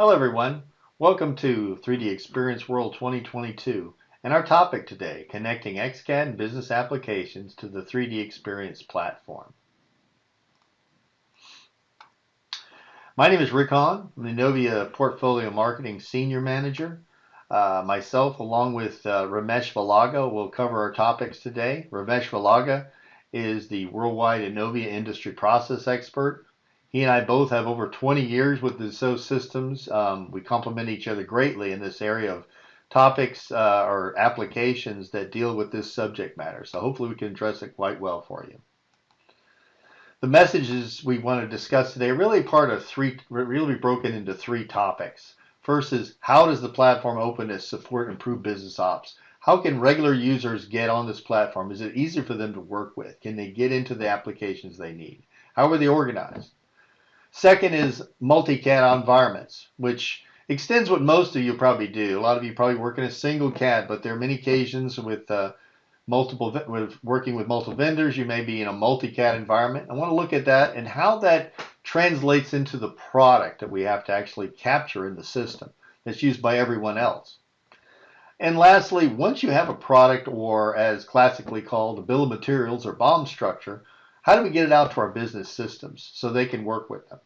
Hello everyone, welcome to 3D Experience World 2022 and our topic today, connecting XCAD and business applications to the 3D Experience platform. My name is Rick Hahn, I'm the Innovia Portfolio Marketing Senior Manager. Myself, along with Ramesh Valaga, will cover our topics today. Ramesh Valaga is the worldwide Innovia industry process expert. He and I both have over 20 years with Dassault Systems. We complement each other greatly in this area of topics or applications that deal with this subject matter. So hopefully we can address it quite well for you. The messages we want to discuss today are really really broken into three topics. First is, how does the platform openness support improved business ops? How can regular users get on this platform? Is it easier for them to work with? Can they get into the applications they need? How are they organized? Second is multi-CAD environments, which extends what most of you probably do. A lot of you probably work in a single CAD, but there are many occasions with working with multiple vendors. You may be in a multi-CAD environment. I want to look at that and how that translates into the product that we have to actually capture in the system that's used by everyone else. And lastly, once you have a product, or as classically called a bill of materials or BOM structure, how do we get it out to our business systems so they can work with them?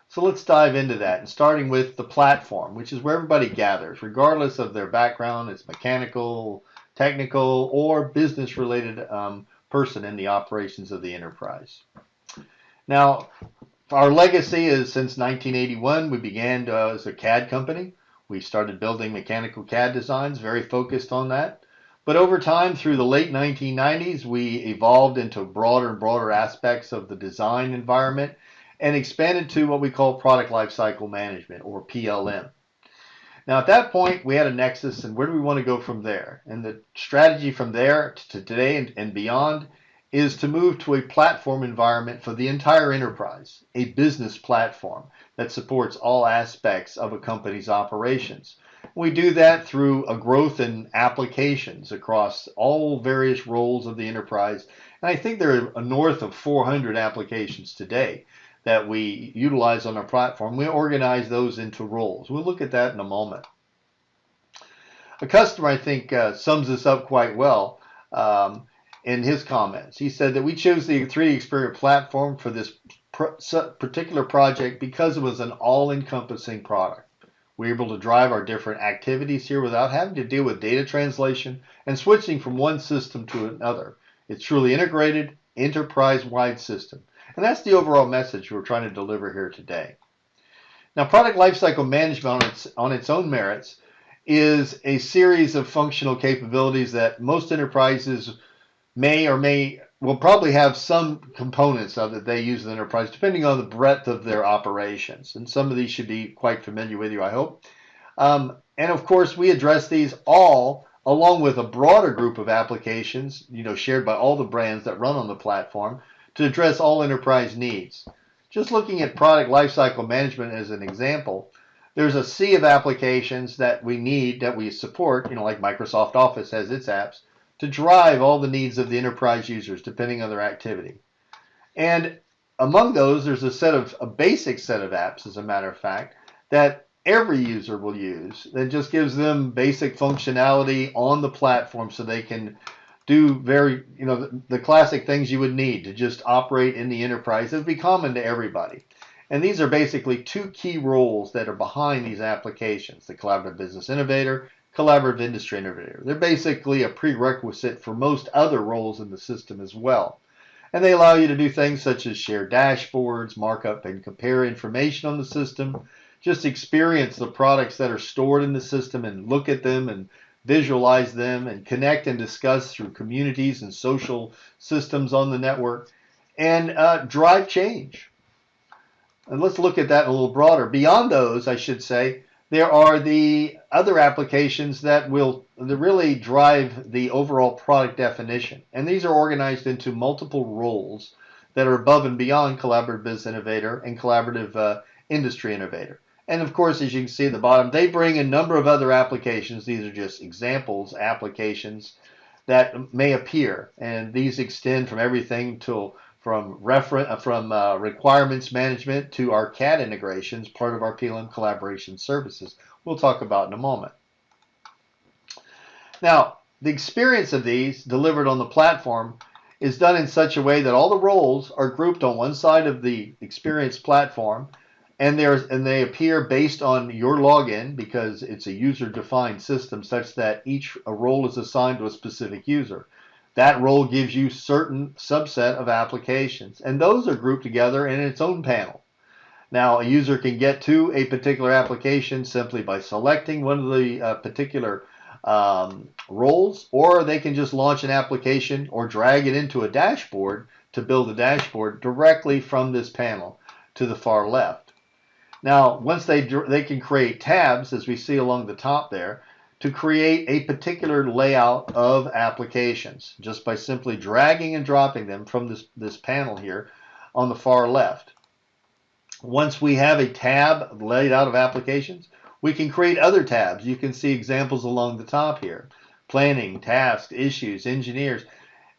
So let's dive into that, and starting with the platform, which is where everybody gathers, regardless of their background. It's mechanical, technical, or business-related person in the operations of the enterprise. Now, our legacy is since 1981, we began as a CAD company. We started building mechanical CAD designs, very focused on that. But over time, through the late 1990s, we evolved into broader and broader aspects of the design environment and expanded to what we call product lifecycle management, or PLM. Now, at that point, we had a nexus, and where do we want to go from there? And the strategy from there to today and beyond is to move to a platform environment for the entire enterprise, a business platform that supports all aspects of a company's operations. We do that through a growth in applications across all various roles of the enterprise. And I think there are north of 400 applications today that we utilize on our platform. We organize those into roles. We'll look at that in a moment. A customer, I think, sums this up quite well in his comments. He said that we chose the 3D Experience platform for this particular project because it was an all-encompassing product. We're able to drive our different activities here without having to deal with data translation and switching from one system to another. It's truly integrated, enterprise-wide system. And that's the overall message we're trying to deliver here today. Now, product lifecycle management on its own merits is a series of functional capabilities that most enterprises will probably have some components of that they use in the enterprise, depending on the breadth of their operations. And some of these should be quite familiar with you, I hope. And of course, we address these all along with a broader group of applications, shared by all the brands that run on the platform to address all enterprise needs. Just looking at product lifecycle management as an example, there's a sea of applications that we support, like Microsoft Office has its apps, to drive all the needs of the enterprise users depending on their activity. And among those, there's a basic set of apps, as a matter of fact, that every user will use that just gives them basic functionality on the platform so they can do the classic things you would need to just operate in the enterprise. It would be common to everybody. And these are basically two key roles that are behind these applications: the Collaborative Business Innovator, Collaborative Industry Innovator. They're basically a prerequisite for most other roles in the system as well. And they allow you to do things such as share dashboards, markup and compare information on the system, just experience the products that are stored in the system and look at them and visualize them and connect and discuss through communities and social systems on the network, and drive change. And let's look at that a little broader. Beyond those, I should say, there are the other applications that really drive the overall product definition. And these are organized into multiple roles that are above and beyond Collaborative Business Innovator and Collaborative Industry Innovator. And of course, as you can see at the bottom, they bring a number of other applications. These are just examples, applications that may appear. And these extend from everything from requirements management to our CAD integrations, part of our PLM collaboration services. We'll talk about in a moment. Now, the experience of these delivered on the platform is done in such a way that all the roles are grouped on one side of the experience platform, and they appear based on your login, because it's a user-defined system such that each role is assigned to a specific user. That role gives you certain subset of applications, and those are grouped together in its own panel. Now, a user can get to a particular application simply by selecting one of the particular roles, or they can just launch an application or drag it into a dashboard to build a dashboard directly from this panel to the far left. Now, once they can create tabs, as we see along the top there, to create a particular layout of applications just by simply dragging and dropping them from this panel here on the far left. Once we have a tab laid out of applications, we can create other tabs. You can see examples along the top here: planning, tasks, issues, engineers.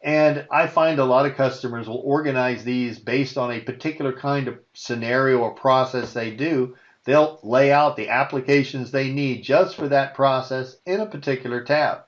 And I find a lot of customers will organize these based on a particular kind of scenario or process they do. They'll lay out the applications they need just for that process in a particular tab.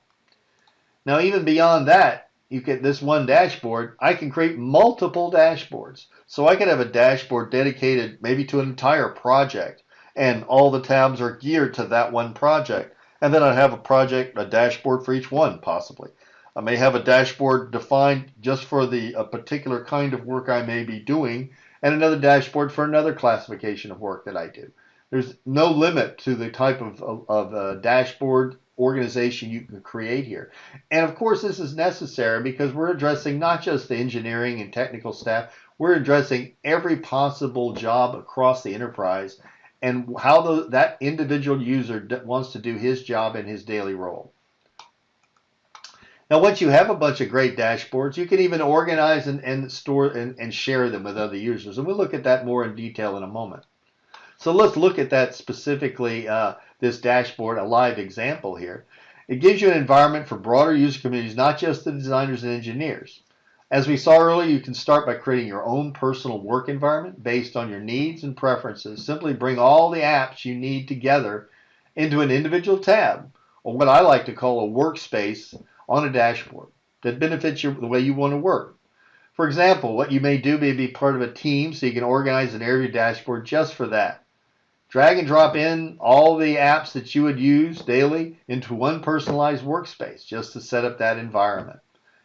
Now, even beyond that, you get this one dashboard. I can create multiple dashboards. So I could have a dashboard dedicated maybe to an entire project, and all the tabs are geared to that one project. And then I have a dashboard for each one, possibly. I may have a dashboard defined just for a particular kind of work I may be doing, and another dashboard for another classification of work that I do. There's no limit to the type of dashboard organization you can create here. And of course, this is necessary because we're addressing not just the engineering and technical staff, we're addressing every possible job across the enterprise and how that individual user wants to do his job in his daily role. Now, once you have a bunch of great dashboards, you can even organize and store and share them with other users. And we'll look at that more in detail in a moment. So let's look at that specifically, this dashboard, a live example here. It gives you an environment for broader user communities, not just the designers and engineers. As we saw earlier, you can start by creating your own personal work environment based on your needs and preferences. Simply bring all the apps you need together into an individual tab, or what I like to call a workspace on a dashboard that benefits the way you want to work. For example, what you may do may be part of a team, so you can organize an area of your dashboard just for that. Drag and drop in all the apps that you would use daily into one personalized workspace just to set up that environment.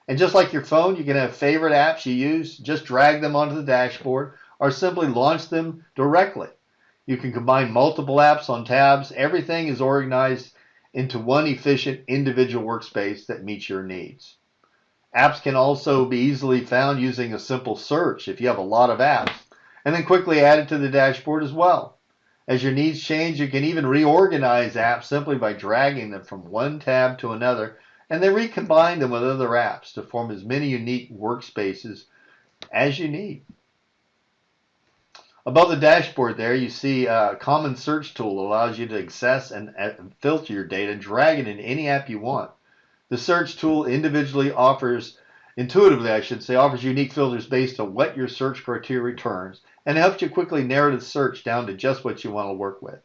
And just like your phone, you can have favorite apps you use, just drag them onto the dashboard or simply launch them directly. You can combine multiple apps on tabs. Everything is organized into one efficient individual workspace that meets your needs. Apps can also be easily found using a simple search if you have a lot of apps, and then quickly added to the dashboard as well. As your needs change, you can even reorganize apps simply by dragging them from one tab to another, and then recombine them with other apps to form as many unique workspaces as you need. Above the dashboard there, you see a common search tool that allows you to access and filter your data and drag it in any app you want. The search tool intuitively offers unique filters based on what your search criteria returns, and helps you quickly narrow the search down to just what you want to work with.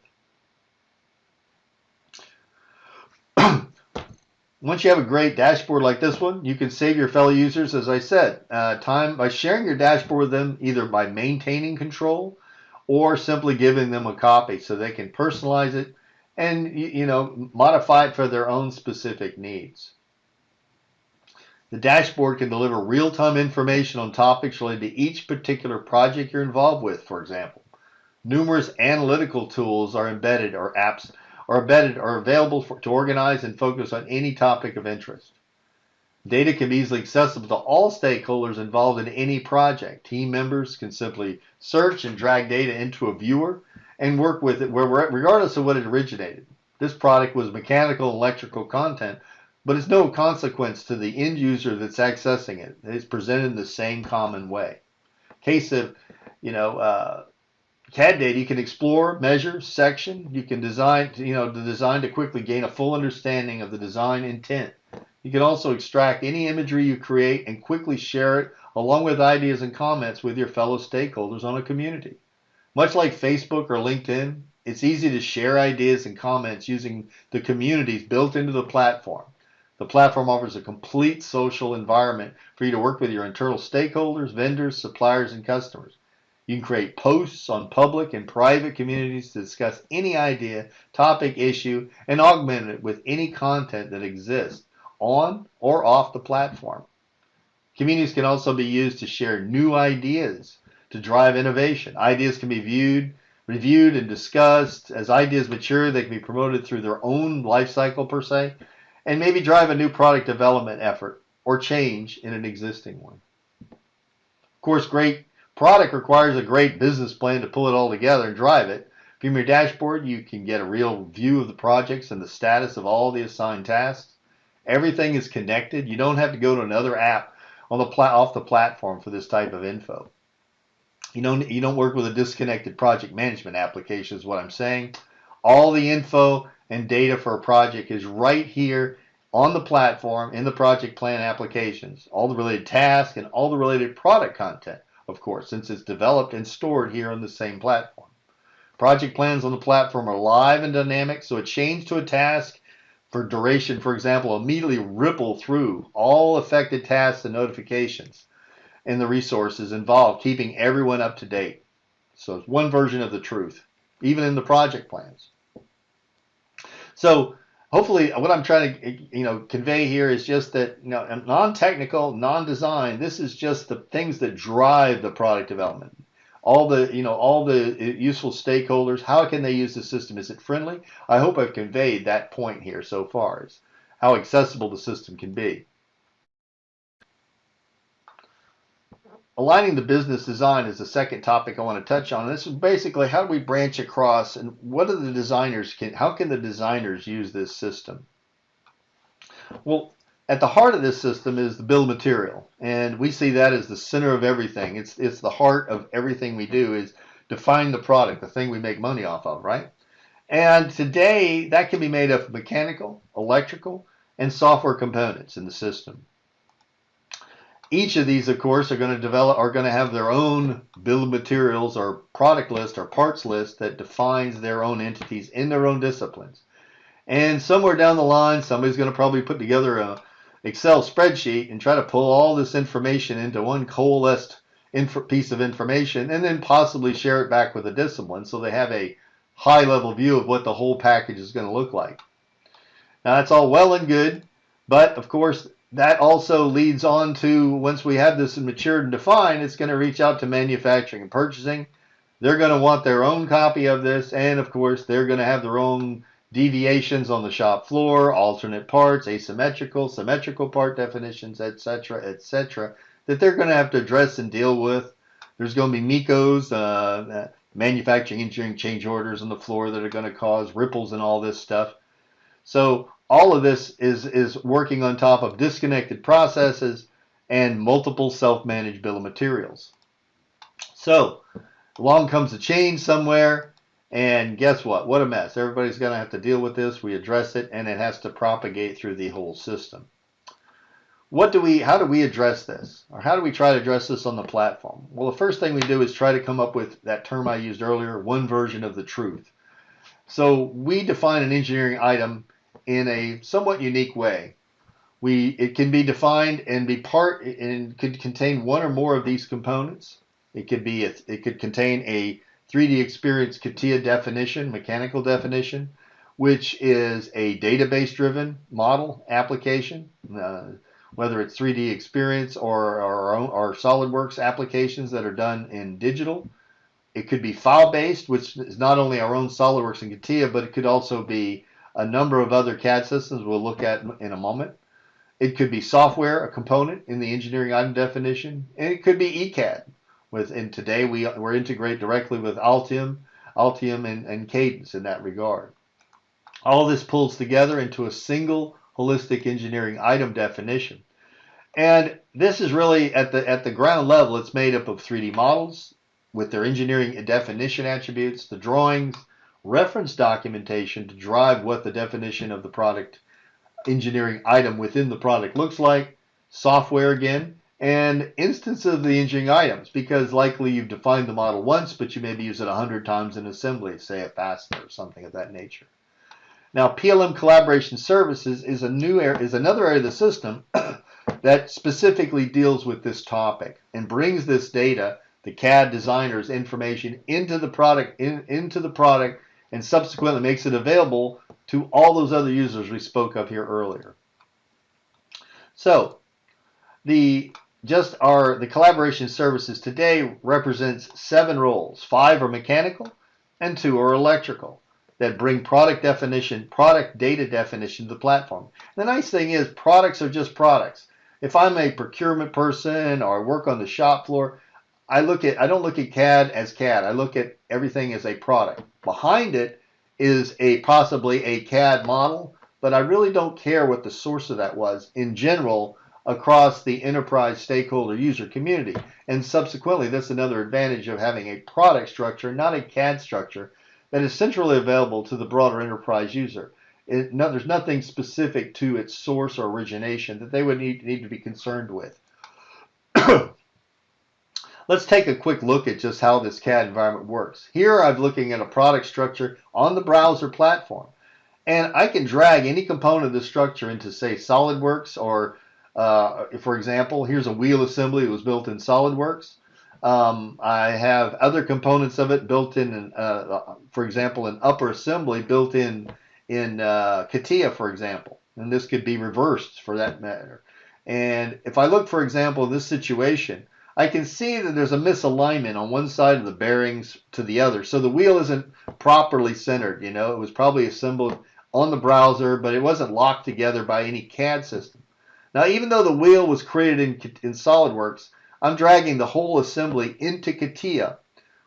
Once you have a great dashboard like this one, you can save your fellow users, as I said, time by sharing your dashboard with them, either by maintaining control or simply giving them a copy so they can personalize it and modify it for their own specific needs. The dashboard can deliver real-time information on topics related to each particular project you're involved with, for example. Numerous analytical tools are embedded, or apps are available to organize and focus on any topic of interest. Data can be easily accessible to all stakeholders involved in any project. Team members can simply search and drag data into a viewer and work with it regardless of what it originated. This product was mechanical and electrical content, but it's no consequence to the end user that's accessing it. It's presented in the same common way. Case of, CAD data, you can explore, measure, section. You can design to quickly gain a full understanding of the design intent. You can also extract any imagery you create and quickly share it along with ideas and comments with your fellow stakeholders on a community. Much like Facebook or LinkedIn, it's easy to share ideas and comments using the communities built into the platform. The platform offers a complete social environment for you to work with your internal stakeholders, vendors, suppliers, and customers. You can create posts on public and private communities to discuss any idea, topic, issue, and augment it with any content that exists on or off the platform. Communities can also be used to share new ideas to drive innovation. Ideas can be reviewed, and discussed. As ideas mature, they can be promoted through their own life cycle per se, and maybe drive a new product development effort or change in an existing one. Of course, great product requires a great business plan to pull it all together and drive it. From your dashboard, you can get a real view of the projects and the status of all the assigned tasks. Everything is connected. You don't have to go to another app on off the platform for this type of info. You don't work with a disconnected project management application is what I'm saying. All the info and data for a project is right here on the platform in the project plan applications. All the related tasks and all the related product content, of course, since it's developed and stored here on the same platform. Project plans on the platform are live and dynamic, so a change to a task for duration, for example, immediately ripple through all affected tasks and notifications and the resources involved, keeping everyone up to date. So it's one version of the truth, even in the project plans. So hopefully what I'm trying to convey here is just that non-technical, non-design, this is just the things that drive the product development. All the useful stakeholders, how can they use the system? Is it friendly? I hope I've conveyed that point here so far, is how accessible the system can be. Aligning the business design is the second topic I want to touch on. This is basically how do we branch across and what are the designers how can the designers use this system? Well, at the heart of this system is the bill of material, and we see that as the center of everything. It's the heart of everything we do is define the product, the thing we make money off of, right? And today that can be made up of mechanical, electrical, and software components in the system. Each of these, of course, are going to have their own bill of materials or product list or parts list that defines their own entities in their own disciplines. And somewhere down the line, somebody's going to probably put together an Excel spreadsheet and try to pull all this information into one coalesced piece of information and then possibly share it back with a discipline so they have a high-level view of what the whole package is going to look like. Now, that's all well and good, but, of course, that also leads on to, once we have this matured and defined, it's going to reach out to manufacturing and purchasing. They're going to want their own copy of this, and of course, they're going to have their own deviations on the shop floor, alternate parts, asymmetrical, symmetrical part definitions, etc., etc., that they're going to have to address and deal with. There's going to be MECOs, manufacturing engineering change orders on the floor that are going to cause ripples and all this stuff. So all of this is working on top of disconnected processes and multiple self-managed bill of materials. So along comes a change somewhere, and guess what? What a mess. Everybody's going to have to deal with this. We address it, and it has to propagate through the whole system. How do we address this? Or how do we try to address this on the platform? Well, the first thing we do is try to come up with that term I used earlier, one version of the truth. So we define an engineering item in a somewhat unique way. It can be defined and could contain one or more of these components. It could contain a 3D Experience CATIA definition, mechanical definition, which is a database driven model application, whether it's 3D Experience or SolidWorks applications that are done in digital. It could be file-based, which is not only our own SolidWorks and CATIA, but it could also be a number of other CAD systems we'll look at in a moment. It could be software, a component in the engineering item definition, and it could be ECAD. And today we're integrate directly with Altium and Cadence in that regard. All this pulls together into a single holistic engineering item definition. And this is really at the ground level, it's made up of 3D models with their engineering definition attributes, the drawings, reference documentation to drive what the definition of the product engineering item within the product looks like, software again, and instances of the engineering items, because likely you've defined the model once, but you maybe use it 100 times in assembly, say a fastener or something of that nature. Now, PLM collaboration services is another area of the system that specifically deals with this topic and brings this data, the CAD designer's information, into the product, and subsequently makes it available to all those other users we spoke of here earlier. So, the collaboration services today represents 7 roles. 5 are mechanical and 2 are electrical that bring product data definition to the platform. The nice thing is products are just products. If I'm a procurement person or I work on the shop floor, I don't look at CAD as CAD. I look at everything as a product. Behind it is possibly a CAD model, but I really don't care what the source of that was in general across the enterprise stakeholder user community. And subsequently, that's another advantage of having a product structure, not a CAD structure, that is centrally available to the broader enterprise user. There's nothing specific to its source or origination that they would need to be concerned with. Let's take a quick look at just how this CAD environment works. Here I'm looking at a product structure on the browser platform. And I can drag any component of the structure into, say, SolidWorks, or, for example, here's a wheel assembly that was built in SolidWorks. I have other components of it built in, for example, an upper assembly built in CATIA, for example. And this could be reversed for that matter. And if I look, for example, in this situation, I can see that there's a misalignment on one side of the bearings to the other. So the wheel isn't properly centered. It was probably assembled on the browser, but it wasn't locked together by any CAD system. Now, even though the wheel was created in SolidWorks, I'm dragging the whole assembly into CATIA,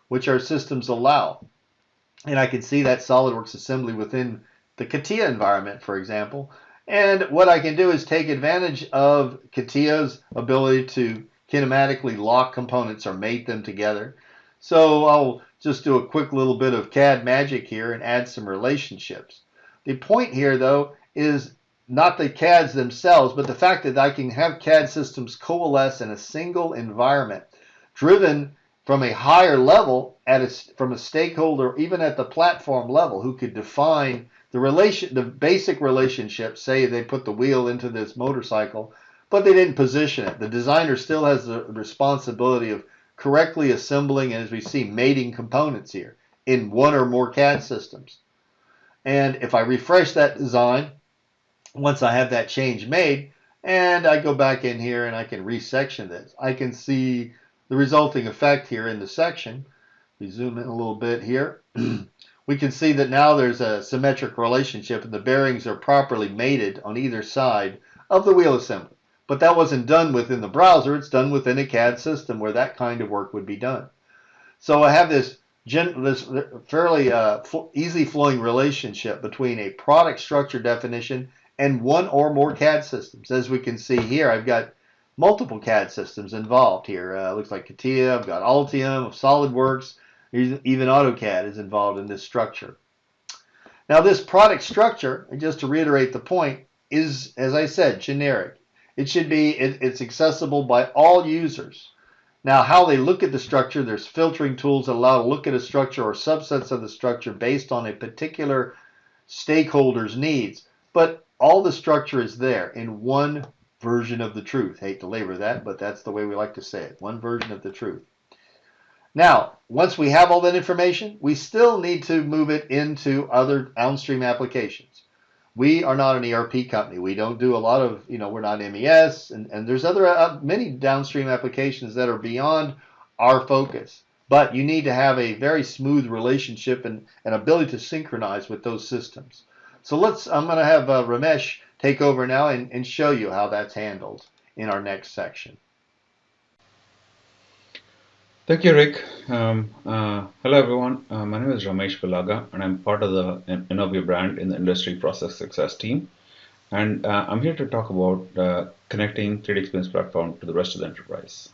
which our systems allow. And I can see that SolidWorks assembly within the CATIA environment, for example. And what I can do is take advantage of CATIA's ability to kinematically lock components or mate them together. So I'll just do a quick little bit of CAD magic here and add some relationships. The point here, though, is not the CADs themselves, but the fact that I can have CAD systems coalesce in a single environment, driven from a higher level from a stakeholder, even at the platform level, who could define the basic relationship. Say they put the wheel into this motorcycle, but they didn't position it. The designer still has the responsibility of correctly assembling, and as we see, mating components here in one or more CAD systems. And if I refresh that design, once I have that change made, and I go back in here and I can resection this, I can see the resulting effect here in the section. We zoom in a little bit here. We can see that now there's a symmetric relationship and the bearings are properly mated on either side of the wheel assembly. But that wasn't done within the browser. It's done within a CAD system where that kind of work would be done. So I have this fairly easy flowing relationship between a product structure definition and one or more CAD systems. As we can see here, I've got multiple CAD systems involved here. Looks like CATIA, I've got Altium, SolidWorks, even AutoCAD is involved in this structure. Now this product structure, just to reiterate the point, is, as I said, generic. It's accessible by all users. Now, how they look at the structure, there's filtering tools that allow to look at a structure or subsets of the structure based on a particular stakeholder's needs. But all the structure is there in one version of the truth. Hate to labor that, but that's the way we like to say it. One version of the truth. Now, once we have all that information, we still need to move it into other downstream applications. We are not an ERP company. We don't do a lot of, we're not MES, and there's many downstream applications that are beyond our focus. But you need to have a very smooth relationship and an ability to synchronize with those systems. So I'm going to have Ramesh take over now and show you how that's handled in our next section. Thank you, Rick. Hello, everyone. My name is Ramesh Vilaga, and I'm part of the Innovia brand in the Industry Process Success team. And I'm here to talk about connecting 3D Experience Platform to the rest of the enterprise.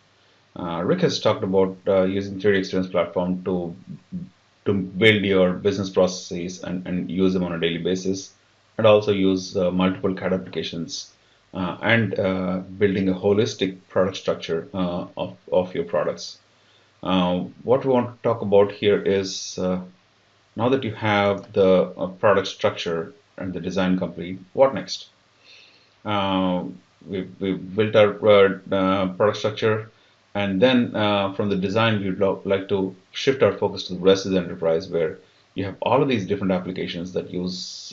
Rick has talked about using 3D Experience Platform to build your business processes and use them on a daily basis, and also use multiple CAD applications and building a holistic product structure of your products. What we want to talk about here is now that you have the product structure and the design complete, what next? Uh, we've built our product structure, and then from the design, we'd like to shift our focus to the rest of the enterprise, where you have all of these different applications that use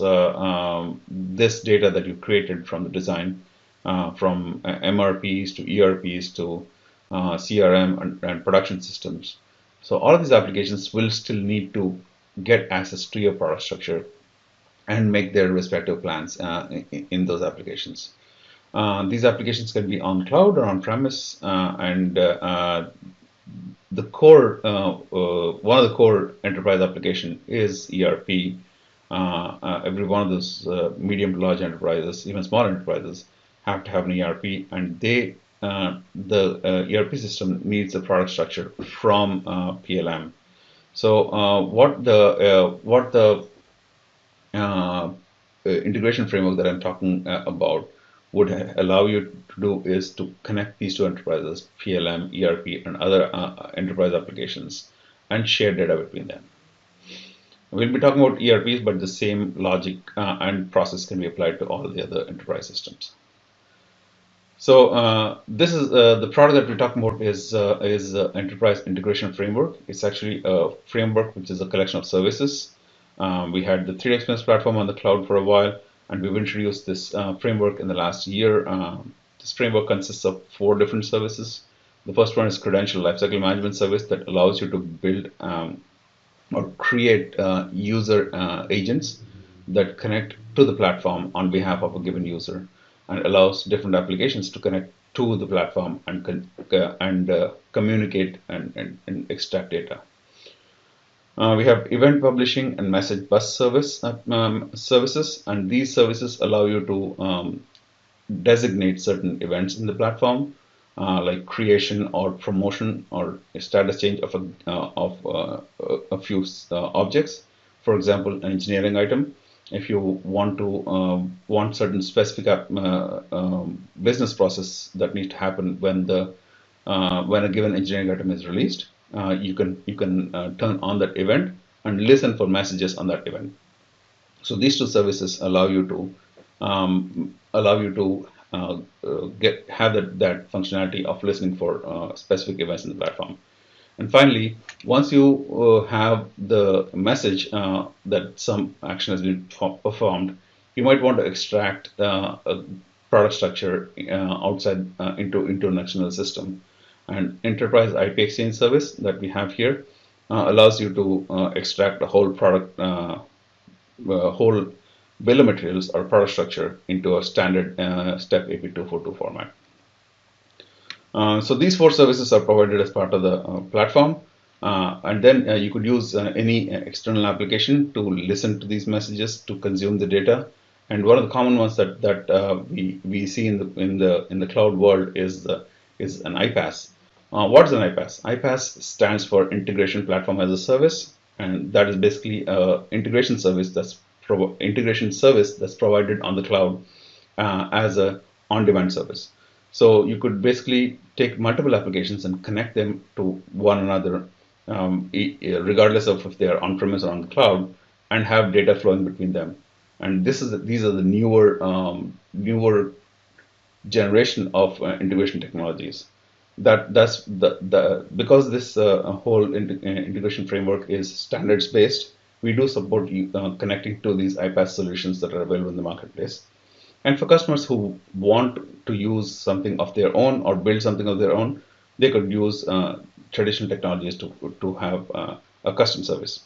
this data that you created from the design, from MRPs to ERPs to CRM and production systems. So all of these applications will still need to get access to your product structure and make their respective plans in those applications. These applications can be on cloud or on premise, and the core one of the core enterprise application is ERP. Every one of those medium to large enterprises, even small enterprises, have to have an ERP, and the ERP system needs a product structure from PLM. So what the integration framework that I'm talking about would allow you to do is to connect these two enterprises, PLM, ERP, and other enterprise applications, and share data between them. We'll be talking about ERPs, but the same logic and process can be applied to all the other enterprise systems. So this is the product that we're talking about is Enterprise Integration Framework. It's actually a framework which is a collection of services. We had the 3DEXPerience platform on the cloud for a while, and we've introduced this framework in the last year. This framework consists of 4 different services. The first one is Credential Lifecycle Management Service that allows you to build or create user agents that connect to the platform on behalf of a given user, and allows different applications to connect to the platform and communicate and extract data. We have event publishing and message bus services, and these services allow you to designate certain events in the platform, like creation or promotion or a status change of a few objects. For example, an engineering item. If you want certain specific business process that needs to happen when a given engineering item is released, you can turn on that event and listen for messages on that event. So these two services allow you to have that functionality of listening for specific events in the platform. And finally, once you have the message that some action has been performed, you might want to extract a product structure outside into an external system. And Enterprise IP Exchange service that we have here allows you to extract the whole product, whole bill of materials or product structure into a standard STEP AP242 format. So these 4 services are provided as part of the platform, and then you could use any external application to listen to these messages, to consume the data. And one of the common ones that we see in the cloud world is an iPaaS. What is an iPaaS? iPaaS stands for Integration Platform as a Service, and that is basically an integration service that's provided on the cloud as a on-demand service. So you could basically take multiple applications and connect them to one another, regardless of if they are on-premise or on the cloud, and have data flowing between them. And these are the newer generation of integration technologies. Because this whole integration framework is standards based, we do support connecting to these iPaaS solutions that are available in the marketplace. And for customers who want to use something of their own or build something of their own, they could use traditional technologies to have a custom service.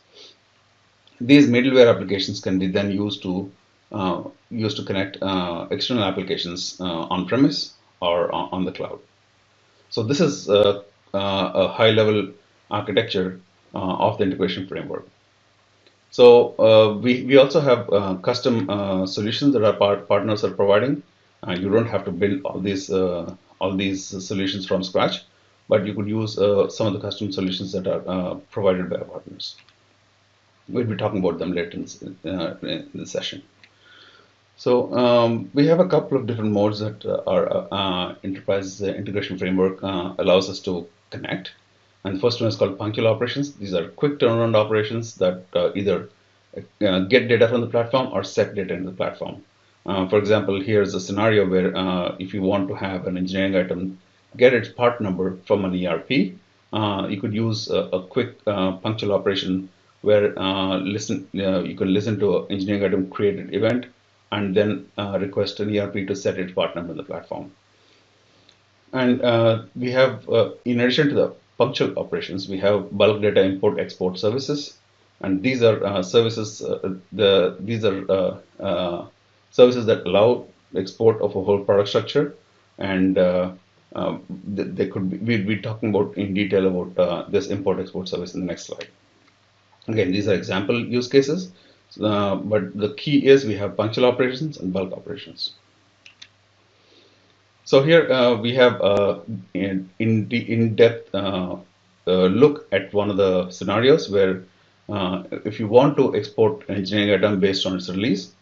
These middleware applications can be then used to connect external applications on premise or on the cloud. So this is a high-level architecture of the integration framework. So we also have custom solutions that our partners are providing. You don't have to build all these solutions from scratch, but you could use some of the custom solutions that are provided by our partners. We'll be talking about them later in the session. So we have a couple of different modes that our enterprise integration framework allows us to connect. And the first one is called punctual operations. These are quick turnaround operations that either get data from the platform or set data in the platform. For example, here's a scenario where if you want to have an engineering item get its part number from an ERP, you could use a quick punctual operation where you can listen to an engineering item created event and then request an ERP to set its part number in the platform. And we have, in addition to the punctual operations, we have bulk data import export services, and these are services that allow export of a whole product structure, and they could be, we'll be talking about in detail about this import export service in the next slide. Again, these are example use cases, but the key is we have punctual operations and bulk operations. So here we have in-depth look at one of the scenarios where if you want to export an engineering item based on its release,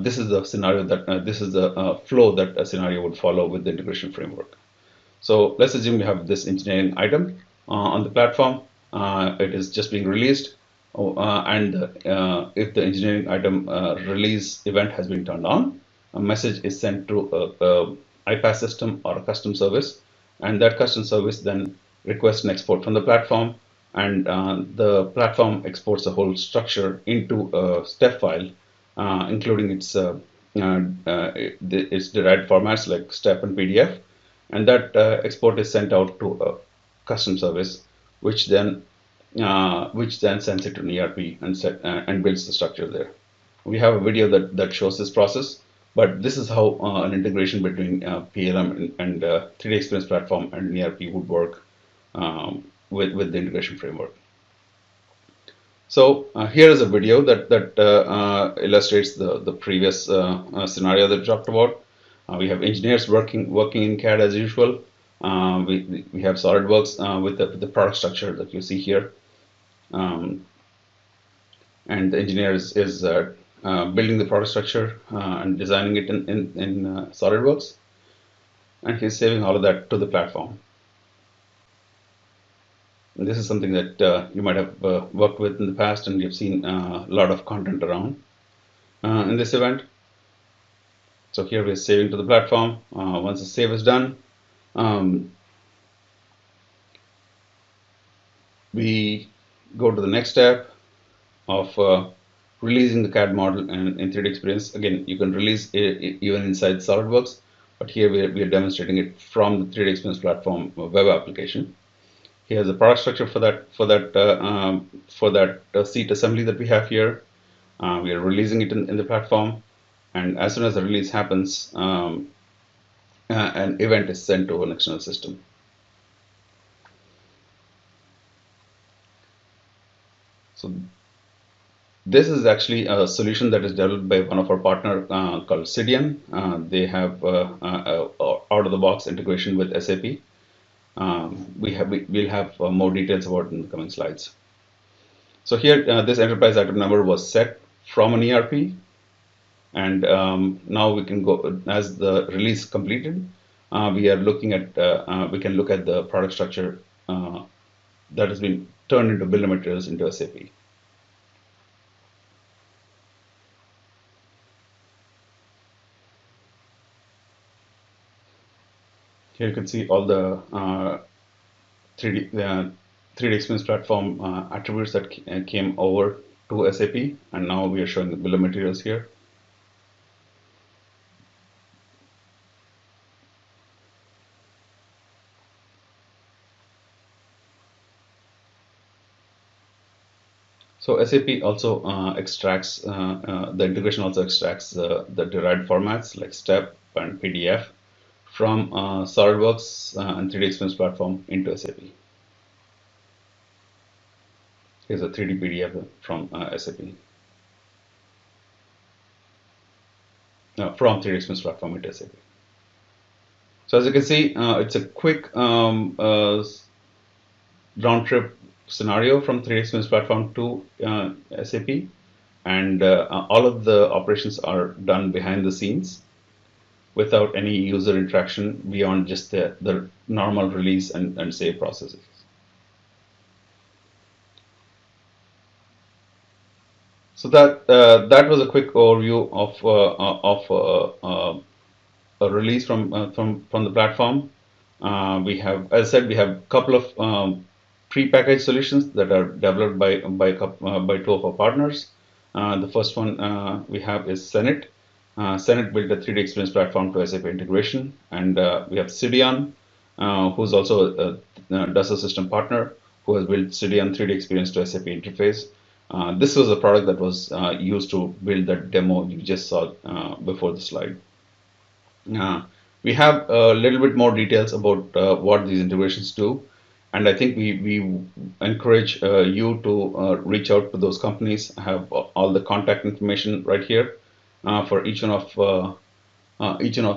this is the scenario that this is the flow that a scenario would follow with the integration framework. So let's assume we have this engineering item on the platform. It is just being released, and if the engineering item release event has been turned on, a message is sent to a iPaaS system or a custom service, and that custom service then requests an export from the platform, and the platform exports the whole structure into a step file, including its derived formats like step and PDF, and that export is sent out to a custom service, which then sends it to an ERP and builds the structure there. We have a video that shows this process, but this is how an integration between PLM and 3D Experience Platform and an ERP would work with the integration framework. So here is a video that illustrates the previous scenario that we talked about. We have engineers working in CAD as usual. We have SolidWorks with the product structure that you see here. And the engineer is building the product structure and designing it in SolidWorks, and he's saving all of that to the platform. And this is something that you might have worked with in the past, and you've seen a lot of content around in this event. So here we're saving to the platform. Once the save is done, we go to the next step of releasing the CAD model in 3D Experience. Again, you can release it even inside SolidWorks, but here we are demonstrating it from the 3D Experience Platform web application. Here's the product structure for that seat assembly that we have here. We are releasing it in the platform, and as soon as the release happens, an event is sent to an external system. So this is actually a solution that is developed by one of our partners called Cidian. They have out-of-the-box integration with SAP. We'll have more details about it in the coming slides. So here, this enterprise item number was set from an ERP, and now we can go as the release completed. We are looking at we can look at the product structure that has been turned into bill of materials into SAP. Here you can see all the 3D Experience Platform attributes that came over to SAP, and now we are showing the bill of materials here. So SAP also extracts, the integration also extracts the derived formats like STEP and PDF from SolidWorks and 3D Experience Platform into SAP. Here's a 3D PDF from SAP. From 3D Experience Platform into SAP. So as you can see, it's a quick round trip scenario from 3D Experience Platform to SAP. and all of the operations are done behind the scenes without any user interaction beyond just the normal release and save processes. So that was a quick overview of a release from the platform. We have, as I said, we have a couple of pre-packaged solutions that are developed by two of our partners. The first one we have is Zenit. Zenit built a 3D experience platform to SAP integration, and we have Cideon, who's also does a system partner who has built Cideon 3D experience to SAP interface. This was a product that was used to build that demo you just saw before the slide. We have a little bit more details about what these integrations do, and I think we encourage you to reach out to those companies. I have all the contact information right here for each one of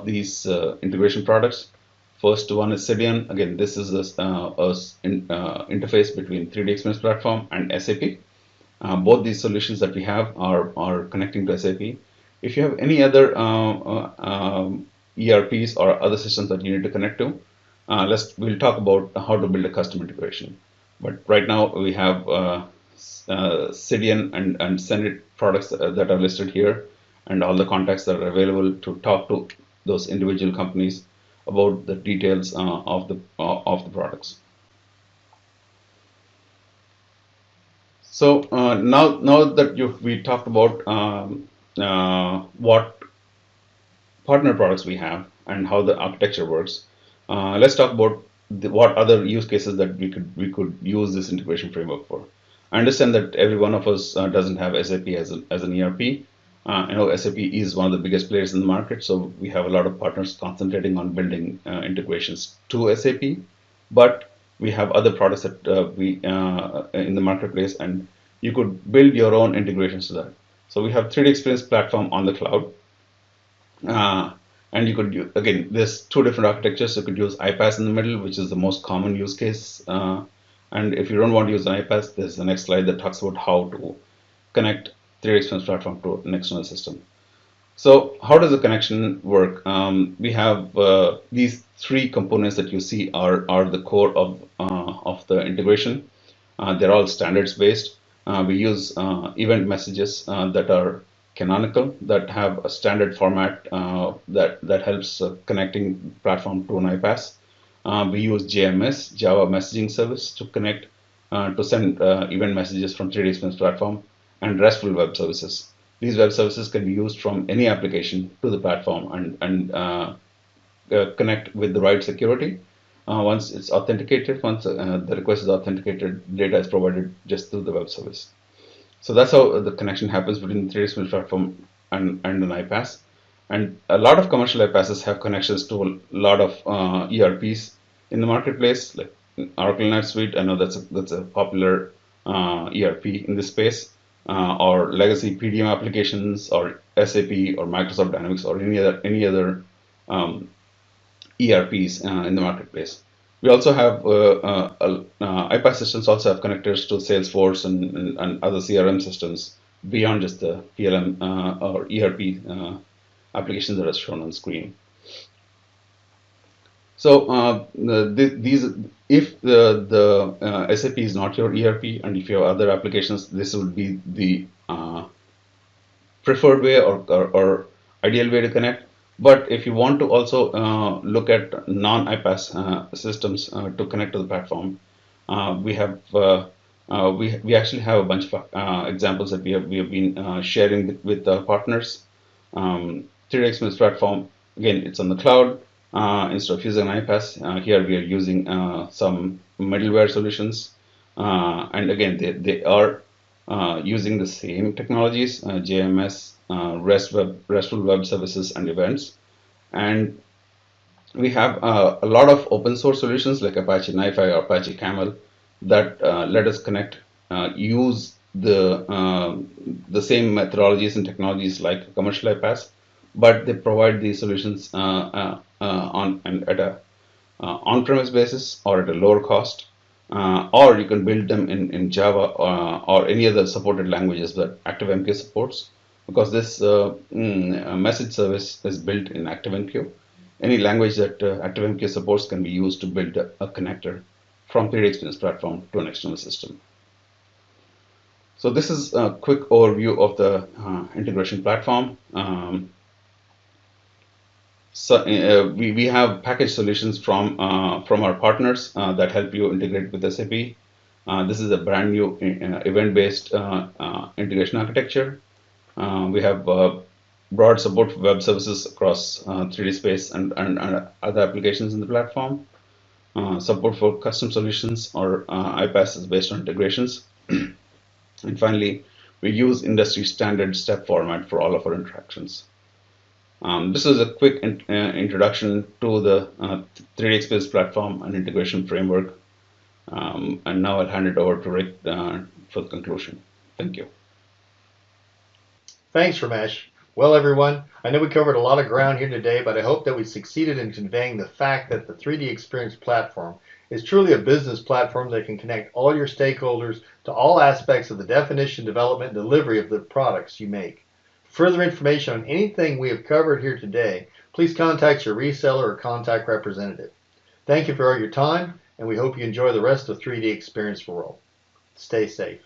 these integration products. First one is Cideon. Again, this is interface between 3D Experience Platform and SAP. Both these solutions that we have are connecting to SAP. If you have any other ERPs or other systems that you need to connect to, we'll talk about how to build a custom integration. But right now we have Cideon and Zenit products that are listed here, and all the contacts that are available to talk to those individual companies about the details of the products. So now that we talked about what partner products we have and how the architecture works, let's talk about what other use cases that we could use this integration framework for. I understand that every one of us doesn't have SAP as an ERP. I know SAP is one of the biggest players in the market, so we have a lot of partners concentrating on building integrations to SAP. But we have other products that we in the marketplace, and you could build your own integrations to that. So we have 3D Experience Platform on the cloud, and you could use, again, there's two different architectures. You could use iPaaS in the middle, which is the most common use case. And if you don't want to use an iPaaS, there's the next slide that talks about how to connect 3D Experience Platform to an external system. So how does the connection work? We have these three components that you see are the core of the integration. They're all standards based. We use event messages that are canonical, that have a standard format that helps connecting platform to an iPaaS. We use JMS, Java Messaging Service, to connect to send event messages from 3D Experience Platform, and RESTful web services. These web services can be used from any application to the platform and connect with the right security. Once it's authenticated, once the request is authenticated, data is provided just through the web service. So that's how the connection happens between the 3D Experience Platform and an iPaaS. And a lot of commercial iPaaSes have connections to a lot of ERPs in the marketplace, like Oracle NetSuite. I know that's a popular ERP in this space, or legacy PDM applications, or SAP, or Microsoft Dynamics, or any other ERPs in the marketplace. We also have iPaaS systems also have connectors to Salesforce and other CRM systems beyond just the PLM or ERP applications that are shown on screen. So if the SAP is not your ERP, and if you have other applications, this would be the preferred way or ideal way to connect. But if you want to also look at non-iPaaS systems to connect to the platform, we actually have a bunch of examples that we have been sharing with our partners. 3D Experience Platform, again, it's on the cloud. Instead of using an iPaaS, here we are using some middleware solutions, and again they are using the same technologies, JMS, RESTful web services, and events. And we have a lot of open source solutions like Apache NiFi or Apache Camel that let us connect, use the same methodologies and technologies like commercial iPaaS, but they provide these solutions at a on-premise basis or at a lower cost. or you can build them in Java or any other supported languages that ActiveMQ supports, because this message service is built in ActiveMQ. Any language that ActiveMQ supports can be used to build a connector from 3D Experience platform to an external system. So this is a quick overview of the integration platform. We have package solutions from our partners that help you integrate with SAP. This is a brand new event-based integration architecture. We have broad support for web services across 3D space and other applications in the platform. Support for custom solutions or iPaaS based on integrations. And finally, we use industry standard step format for all of our interactions. This is a quick introduction to the 3D Experience platform and integration framework. And now I'll hand it over to Rick for the conclusion. Thank you. Thanks, Ramesh. Well, everyone, I know we covered a lot of ground here today, but I hope that we succeeded in conveying the fact that the 3D Experience platform is truly a business platform that can connect all your stakeholders to all aspects of the definition, development, and delivery of the products you make. For further information on anything we have covered here today, please contact your reseller or contact representative. Thank you for all your time, and we hope you enjoy the rest of 3D Experience World. Stay safe.